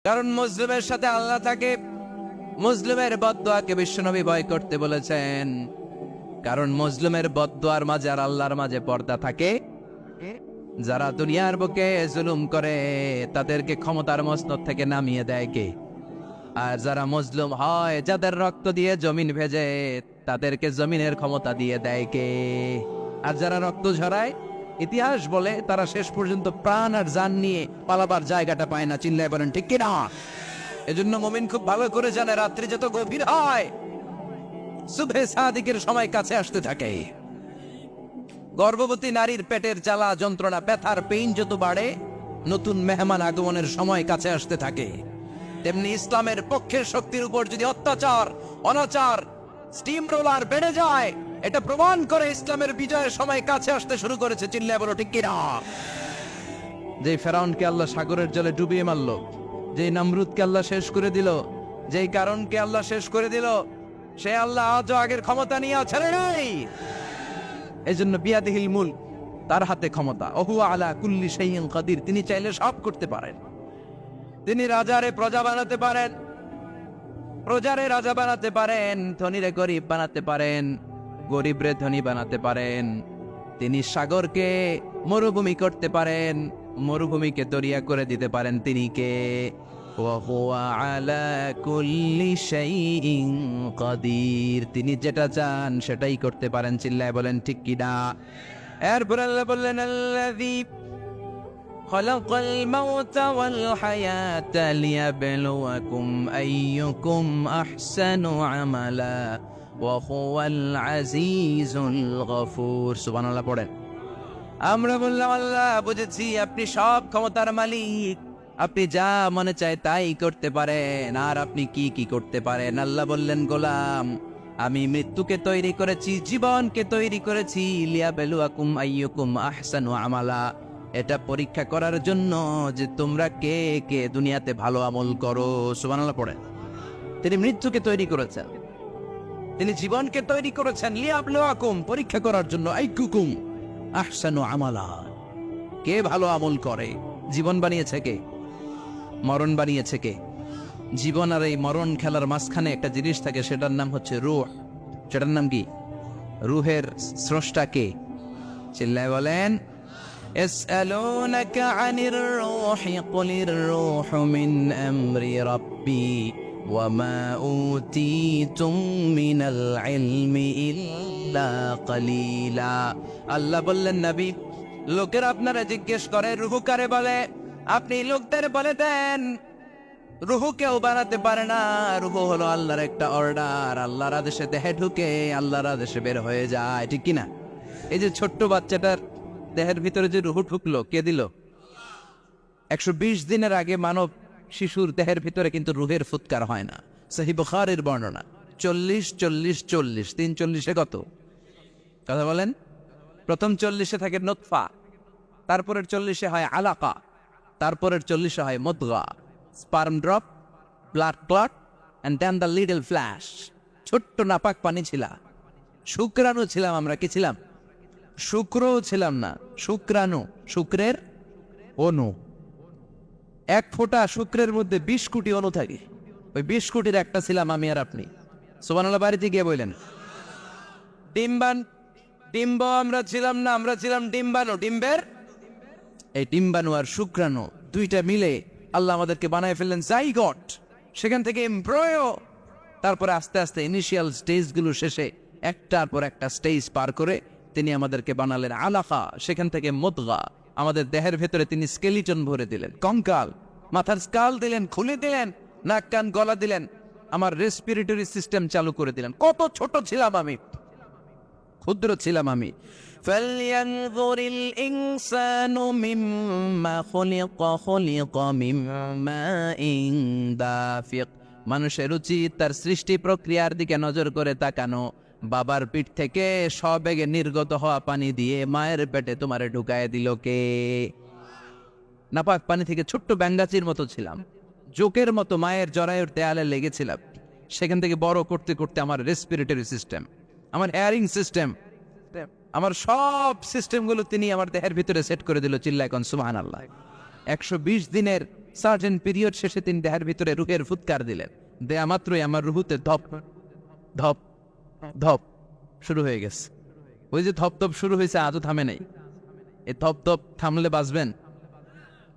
কারণ মুসলিমের সাথে আল্লাহ থাকে। মুসলিমের বদদুয়াকে বিশ্বনবী ভয় করতে বলেছেন, কারণ মুসলিমের বদদুয়ার মাঝে আর আল্লাহর মাঝে পর্দা থাকে। যারা দুনিয়ার বুকে জুলুম করে তাদেরকে ক্ষমতার মসনদ থেকে নামিয়ে দেয় কে? আর যারা মজলুম হয়, যাদের রক্ত দিয়ে জমিন ভেজে, তাদেরকে জমিনের ক্ষমতা দিয়ে দেয় কে? আর যারা রক্ত ঝরায়, ইতিহাস বলে তারা শেষ পর্যন্ত প্রাণ আর জান নিয়ে পালাবার জায়গাটা পায় না। চিল্লায় বলেন ঠিক কিনা? এজন্য মুমিন খুব ভালো করে জানে, রাত্রি যত গভীর হয় সুবহে সাদিকের সময় কাছে আসতে থাকে। গর্ভবতী নারীর পেটের জ্বালা যন্ত্রণা ব্যথার পেইন যত বাড়ে, নতুন মেহমান আগমনের সময় কাছে আসতে থাকে। তেমনি ইসলামের পক্ষের শক্তির উপর যদি অত্যাচার, অনাচার, স্টিম রোলার বেড়ে যায়, এটা প্রমাণ করে ইসলামের বিজয়ের সময় কাছে আসতে শুরু করেছে। চিল্লায় বলো ঠিক কিনা? যে ফেরাউনকে আল্লাহ সাগরের জলে ডুবিয়ে মারল, যে নমরুদকে আল্লাহ শেষ করে দিল, যেই কারণকে আল্লাহ শেষ করে দিল, সে আল্লাহ আজও আগের ক্ষমতা নিয়ে ছেড়ে নাই। এই জন্য বিয়াদিহিল মুলক, তার হাতে ক্ষমতা। ওহু আলা কুল্লি শাইইন কাদির, তিনি চাইলে সব করতে পারেন। তিনি রাজারে প্রজা বানাতে পারেন, প্রজারে রাজা বানাতে পারেন, ধনীরে গরিব বানাতে পারেন, গরিবরে ধনী বানাতে পারেন। তিনি সাগরকে মরুভূমি করতে পারেন, মরুভূমিকে দরিয়া করে দিতে পারেন। তিনি কে? ওয়া হুয়া আলা কুল্লি শাইইন কাদির, তিনি যেটা চান সেটাই করতে পারেন। চিল্লায় বলেন ঠিক কিনা? এরপর আল্লাহ বললেন, আল্লাযী খালাকাল মাউতা ওয়াল হায়াতা লিয়াবলুয়াকুম আইয়ুকুম আহসানু আমালা ওয়া হুয়াল আজিজুল গফুর। সুবহানাল্লাহ পড়েন। আমরা বললাম, আল্লাহ বুঝেছি আপনি সব ক্ষমতার মালিক, আপনি যা মনে চায় তাই করতে পারেন। আর আপনি কি কি করতে পারেন? আল্লাহ বললেন, গোলাম, আমি মৃত্যুকে তৈরি করেছি, জীবনকে তৈরি করেছি, লিয়াবলুয়াকুম আইয়ুকুম আহসানু আমালা, এটা পরীক্ষা করার জন্য যে তোমরা কে কে দুনিয়াতে ভালো আমল করো। সুবহানাল্লাহ পড়েন। তিনি মৃত্যুকে তৈরি করেছেন, তিনি জীবনকে তৈরি করেছেন, লিয়াবলুয়াকুম, পরীক্ষা করার জন্য, আইয়ুকুম আহসানু আমালা, কে ভালো আমল করে। জীবন বানিয়েছে কে? মরণ বানিয়েছে কে? জীবন আর এই মরণ খেলার মাঝখানে একটা জিনিস থাকে, সেটার নাম হচ্ছে রূহ। সেটার নাম কি? রুহের স্রষ্টা কে? চিল্লায় বলেন। يسألونك عن الروح قل الروح من أمر ربي وما أوتيتم من العلم إلا قليلا। আল্লাহ বললেন, নবী, লোকেরা আপনারা জিজ্ঞেস করে রুহ কারে বলে, আপনি লোকদের বলে দেন রুহ কেউ বানাতে পারে না। রুহ হলো আল্লাহর একটা অর্ডার, আল্লাহর আদেশে দেহে ঢুকে, আল্লাহর আদেশে বের হয়ে যায়। ঠিক কিনা? এই যে ছোট্ট বাচ্চাটার দেহের ভিতরে যে রুহ ঢুকলো, কে দিল? 120 দিনের আগে মানব শিশুর দেহের ভিতরে কিন্তু রুহের ফুৎকার হয় না। সহিহ বুখারীর বর্ণনা 40 40 40, 340-এ কত? কথা বলেন। প্রথম 40-এ থাকে নুতফা, তারপরের 40-এ হয় আলাকা, তারপরের 40-এ হয় মুদগা, sperm drop, blood clot, and then the little flesh. ছোট্ট নাপাক পানি ছিলাম, শুক্রাণু ছিলাম আমরা। কি ছিলাম? শুক্রও ছিলাম না, শুক্রাণু, শুক্রের অণু। এক ফোঁটা শুক্রের মধ্যে 20 কোটি অণু থাকে, ওই 20 কোটির একটা ছিলাম আমি আর আপনি। সুবহানাল্লাহ বাড়িতে গিয়ে বললেন। ডিম্ব আমরা ছিলাম না, আমরা ছিলাম ডিম্বাণু, ডিম্বের। এই ডিম্বাণু আর শুক্রাণু দুইটা মিলে আল্লাহ আমাদেরকে বানায় ফেললেন জাইগট, সেখান থেকে এমব্রয়ো, তারপরে আস্তে আস্তে ইনিশিয়াল স্টেজগুলো শেষে একটার পর একটা স্টেজ পার করে তিনি আমাদেরকে বানালেন আলাকা, সেখান থেকে মুদগা। আমাদের দেহের ভেতরে তিনি স্কেলিটন ভরে দিলেন, কঙ্কাল, মাথার স্কাল দিলেন, খুলে দিলেন, নাক কান গলা দিলেন, আমার রেসপিরেটরি সিস্টেম চালু করে দিলেন। কত ছোট ছিলাম আমি, ক্ষুদ্র ছিলাম আমি। فَلْيَنْظُرِ الْإِنسَانُ مِمَّا خُلِقَ خُلِقَ مِن مَّاءٍ دَافِقٍ। মানুষের উচিত তার সৃষ্টি প্রক্রিয়ার দিকে নজর করে তাকানো। বাবার পিঠ থেকে সবেগে নির্গত হওয়া পানি দিয়ে মায়ের পেটে তোমারে ঢুকায় দিল কে? নাপাক পানি থেকে ছোট্ট ব্যাঙ্গাচির মতো ছিলাম, জোকের মতো মায়ের জরায়ুর দেয়ালে লেগেছিলাম। সেখান থেকে বড় করতে করতে আমার রেসপিরেটরি সিস্টেম, আমার এয়ারিং সিস্টেম, আমার সব সিস্টেমগুলো তিনি আমার দেহের ভিতরে সেট করে দিল। চিল্লায় কোন সুবহানাল্লাহ। 120 দিনের সার্টেন পিরিয়ড শেষে তিনি দেহের ভিতরে রুহের ফুৎকার দিলেন, দেয়া মাত্রই আমার রুহুতে ধপ ধপ ধপ শুরু হয়ে গেছে। ওই যে ধপ ধপ শুরু হয়েছে আজও থামে নাই। এই ধপ ধপ থামলে বাঁচবেন,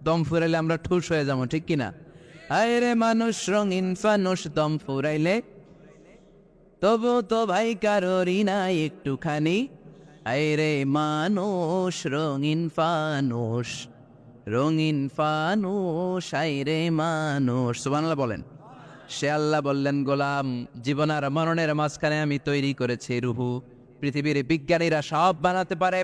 দম ফুরাইলে আমরা ঠুস হয়ে যাবো, ঠিক কিনা? আয় রে মানুষ রঙিন ফানুষ, দম ফুরাইলে তবু তো ভাই কারোরই নাই একটুখানি। আয় রে মানুষ রঙিন ফানুষ, রঙিন ফানুষ, আয় রে মানুষ। সুবহানাল্লাহ বলেন। সে আল্লাহ বললেন, গোলাম জীবন আর মরণের মাঝখানে আমি তৈরি করেছি রুহু। পৃথিবীর বিজ্ঞানীরা সব বানাতে পারে,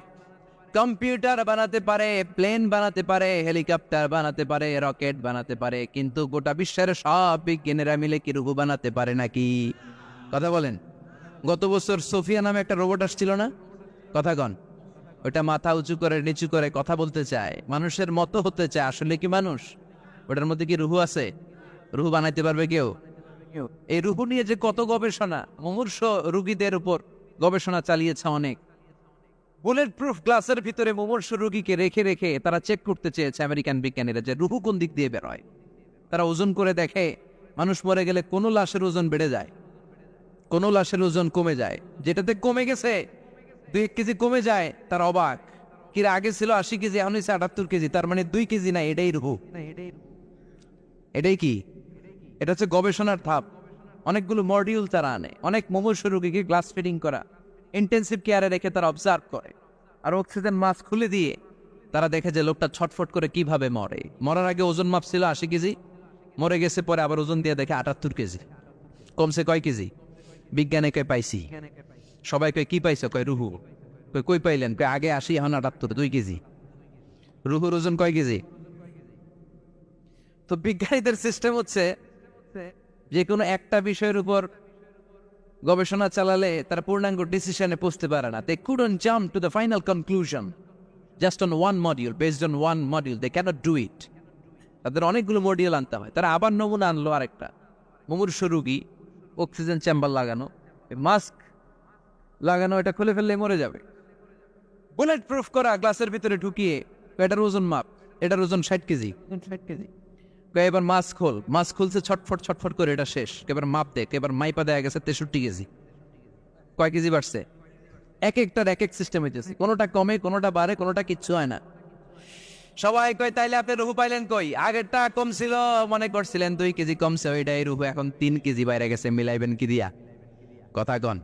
কম্পিউটার বানাতে পারে, প্লেন বানাতে পারে, হেলিকপ্টার বানাতে পারে, রকেট বানাতে পারে, কিন্তু গোটা বিশ্বের সব বিজ্ঞানীরা মিলে কি রুহু বানাতে পারে নাকি? কথা বলেন। গত বছর সোফিয়া নামে একটা রোবট আসছিল না? কথা কন। ওটা মাথা উঁচু করে নিচু করে কথা বলতে চায়, মানুষের মতো হতে চায়। আসলে কি মানুষ? ওটার মধ্যে কি রুহু আছে? রুহু বানাইতে পারবে কেউ? এই রুহু নিয়ে যে কত গবেষণা, মুমূর্ষ রুগীদের উপর গবেষণা চালিয়েছে অনেক। বুলেট প্রুফ গ্লাসের ভিতরে মুমূর্ষ রুগীকে রেখে রেখে তারা চেক করতে চেয়েছে আমেরিকান বিজ্ঞানীরা যে রুহু কোন দিক দিয়ে বেরোয়। তারা ওজন করে দেখে, মানুষ মরে গেলে কোনো লাশের ওজন বেড়ে যায়, কোনো লাশের ওজন কমে যায়। যেটাতে কমে গেছে 2 কেজি কমে যায়, তার অবাক। কিরা আগে ছিল 80 কেজি, এখন হয়েছে 78 কেজি, তার মানে 2 কেজি না, এটাই রুহু। এটাই কি? এটা হচ্ছে গবেষণার ধাপ। অনেকগুলো মডিউল তারা আনে, অনেক মুমূর্ষ রোগীকে গ্লাস ফিডিং করা, ইন্টেন্সিভ কেয়ারে রেখে তারা অবজার্ভ করে, আর অক্সিজেন মাস্ক খুলে দিয়ে তারা দেখে যে লোকটা ছটফট করে কিভাবে মরে। মরার আগে ওজন মাপ ছিল 80 কেজি, মরে গেছে পরে আবার ওজন দিয়ে দেখে 78 কেজি। কমছে কয় কেজি? বিজ্ঞানে কয় পাইছি। সবাই কয় কি পাইছো? কয় রুহু। কই পাইলেন? কয় আগে 80 এখন 78, 2 কেজি। রুহুর ওজন কয় কেজি? তো বিজ্ঞানীদের সিস্টেম হচ্ছে যে কোনো একটা বিষয়ের উপর গবেষণা চালালে তারা পূর্ণাঙ্গ ডিসিশনে পৌঁছতে পারে না। They couldn't jump to the final conclusion just on one module, based on one module. They cannot do it. তাদের অনেকগুলো মডিউল আনতে হয়। তারা আবার নমুনা আনলো আরেকটা, মুমূর্ষ রোগী, অক্সিজেন চেম্বার লাগানো, মাস্ক লাগানো, এটা খুলে ফেললে মরে যাবে। বুলেট প্রুফ করা গ্লাসের ভিতরে ঢুকিয়ে এটার ওজন মাপ, এটার ওজন 60 কেজি। এবার মাস্ক খোল, মাস্ক খুলছে ছটফট ছটফট করে, এটা শেষ। এবার মাপ দেখ, এবার মাইপা দেয়া গেছে 63 কেজি। কয় কেজি বাড়ছে? এক একটার এক এক সিস্টেম হইতেছে, কোনোটা কমে, কোনোটা বাড়ে, কোনোটা কিচ্ছু হয় না। সবাই কয় তাইলে আপনি রুহু পাইলেন কই? আগেরটা কম ছিল, মনে করছিলেন 2 কেজি কমছে, ওইটাই রুহু এখন 3 কেজি বাইরে গেছে, মিলাইবেন কি দিয়া? কথা কন।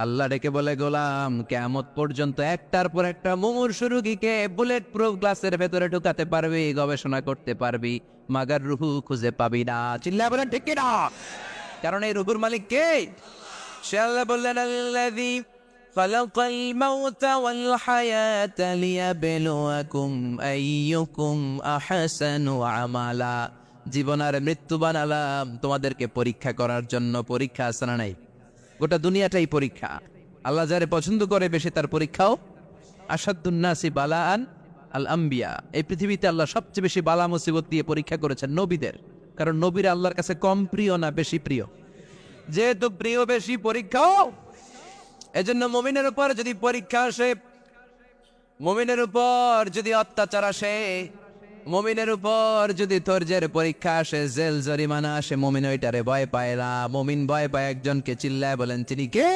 আল্লাহ ডেকে বলে, গোলাম কিয়ামত পর্যন্ত একটার পর একটা মুমূর্ষ রোগীকে বুলেট প্রুফ গ্লাসের ভেতরে ঢুকাতে পারবি, গবেষণা করতে পারবি, মাগার রুহু খুঁজে পাবি না। চিল্লায় বলেন ঠিক কিনা? কারণ এই রুহুর মালিক কে? সে আল্লাহ বললেন, আল্লাযী খালাকাল মাউতা ওয়াল হায়াতা লিয়াবলুয়াকুম আইয়ুকুম আহসানু আমালা। জীবন আর মৃত্যু বানালাম তোমাদেরকে পরীক্ষা করার জন্য। পরীক্ষা আছে না নাই? গোটা দুনিয়াটাই পরীক্ষা। আল্লাহ যারে পছন্দ করে বেশি তার পরীক্ষাও। আসাদুন নাসি বালাআন আল আম্বিয়া। এই পৃথিবীতে আল্লাহ সবচেয়ে বেশি বালা মুসিবত দিয়ে পরীক্ষা করেছেন নবীদের, কারণ নবীরা আল্লাহর কাছে কম প্রিয় না বেশি প্রিয়? যেহেতু প্রিয় বেশি, পরীক্ষাও। এজন্য মুমিনের উপর যদি পরীক্ষা আসে, মুমিনের উপর যদি অত্যাচার আসে, মুমিনের উপর যদি ধৈর্যের পরীক্ষা আসে, জেল জরিমানা আসে, মুমিন ওইটারে ভয় পায় না। মুমিন ভয় পায় একজনকে। চিল্লায় বলেন তিনি কে?